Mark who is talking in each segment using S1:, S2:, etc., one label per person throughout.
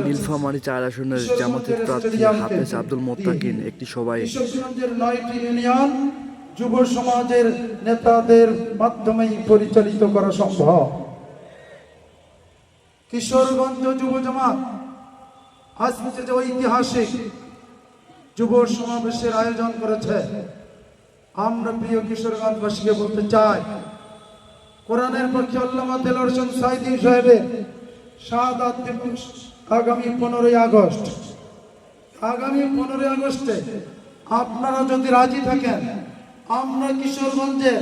S1: নীলফামারী ৪ আসনের জামায়াতের প্রার্থী হাফেজ আব্দুল মোত্তাকিন একটি সভায়
S2: কিশোরগঞ্জের 9টি ইউনিয়ন যুব সমাজের নেতাদের মাধ্যমেই পরিচালিত করা সম্ভব। কিশোরগঞ্জ যুব জামাত আজকে যে ঐতিহাসিক যুব সমাবেশের আয়োজন করেছে, আমরা প্রিয় কিশোরগঞ্জবাসীকে বলতে চাই, কোরআনের পক্ষে আল্লামা দেলোয়ার হোসেন সাঈদী সাহেবের শাহাদাত দিবস আগামী 15ই আগস্ট। আগামী 15ই আগস্টে আপনারা যদি রাজি থাকেন, আমরা কিশোরগঞ্জে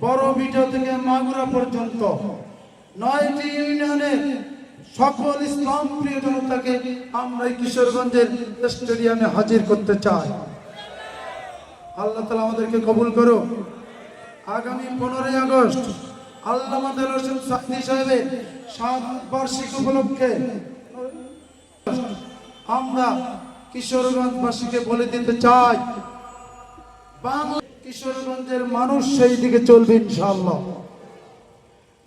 S2: বড় ভিটা থেকে মাগুরা পর্যন্ত 9টি ইউনিয়নের সকল ইসলাম প্রিয় জনতাকে আমরা কিশোরগঞ্জের স্টেডিয়ামে হাজির করতে চাই। আল্লাহ তাআলা আমাদেরকে কবুল করো। আগামী 15ই আগস্ট আল্লামা দেলোয়ার হোসেন সাঈদী সাহেবের শাহাদাত বার্ষিকী উপলক্ষে আমরা কিশোরগঞ্জবাসীকে বলে দিতে চাই, কিশোরগঞ্জের মানুষ সেই দিকে চলবে ইনশাআল্লাহ।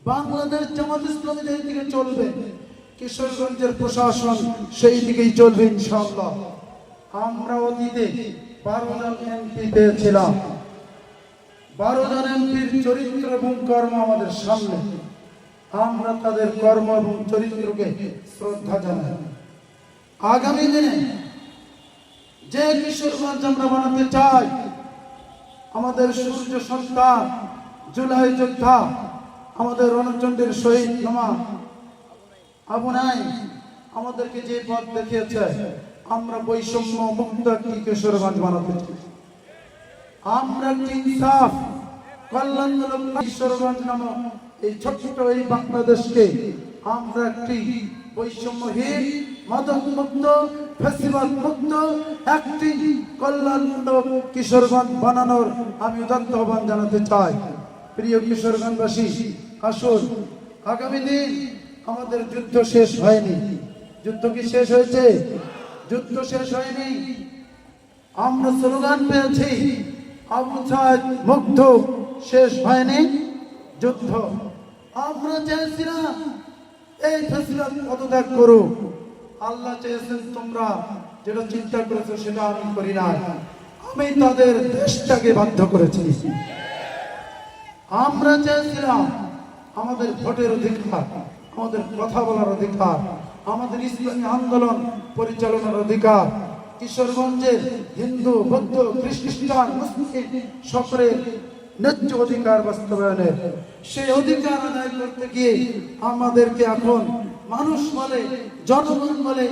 S2: বাংলাদেশ জামাত ইসলামী যেই দিকে চলবে, কিশোরগঞ্জের প্রশাসন সেই দিকেই চলবে ইনশাআল্লাহ। আমরা অতীতে 12 জন এমপি পেয়েছিলাম। 12 জন এমপির চরিত্র এবং কর্ম আমাদের সামনে, আমরা তাদের কর্ম এবং চরিত্রকে শ্রদ্ধা জানাই। আগামী দিনে যে কিশোরগঞ্জ আমরা বানাতে চাই, আমাদের সূর্য সন্তান, জুলাই যোদ্ধা, আমাদের রণচণ্ডীর শহীদ নোমা আবু নাই আমাদেরকে যে পথ দেখিয়েছে, আমরা বৈষম্য মুক্ত একটি কিশোরগঞ্জ বানাতে চাই। আমরা একটি ইনসাফ কল্যাণমূলক কিশোরগঞ্জ নামক এই ছোট্ট এই বাংলাদেশকে আমরা একটি বৈষম্যহীন, মাদক মুক্ত, ফ্যাসিবাদ মুক্ত একটি কল্যাণমূলক কিশোরগঞ্জ বানানোর আমি উদাত্ত আহ্বান জানাতে চাই। প্রিয় কিশোরগঞ্জবাসী, আসুন, আগামী দিন আমাদের যুদ্ধ শেষ হয়নি। যুদ্ধ কি শেষ হয়েছে? যুদ্ধ শেষ হয়নি। আমরা স্লোগান পেয়েছি, আবু সাঈদ মুগ্ধ, শেষ হয়নি যুদ্ধ। আমরা চেয়েছিলাম এই ফেসিলাত পদত্যাগ করো। আল্লাহ চেয়েছেন তোমরা যেটা চিন্তা করেছো সেটা আমি করি না, আমি তাদের দেশটাকে বাধ্য করেছি। আমরা চেয়েছিলাম আমাদের ভোটের অধিকার, আমাদের কথা বলার অধিকার, আমাদের ইসলামী আন্দোলন পরিচালনার অধিকার, কিশোরগঞ্জের হিন্দু, বৌদ্ধ, খ্রিস্টান, মুসলিম সকলের ন্যায্য অধিকার বাস্তবায়নের, সেই অধিকার আদায় করতে গিয়ে আমাদেরকে এখন মানুষ বলে, জনগণ বলে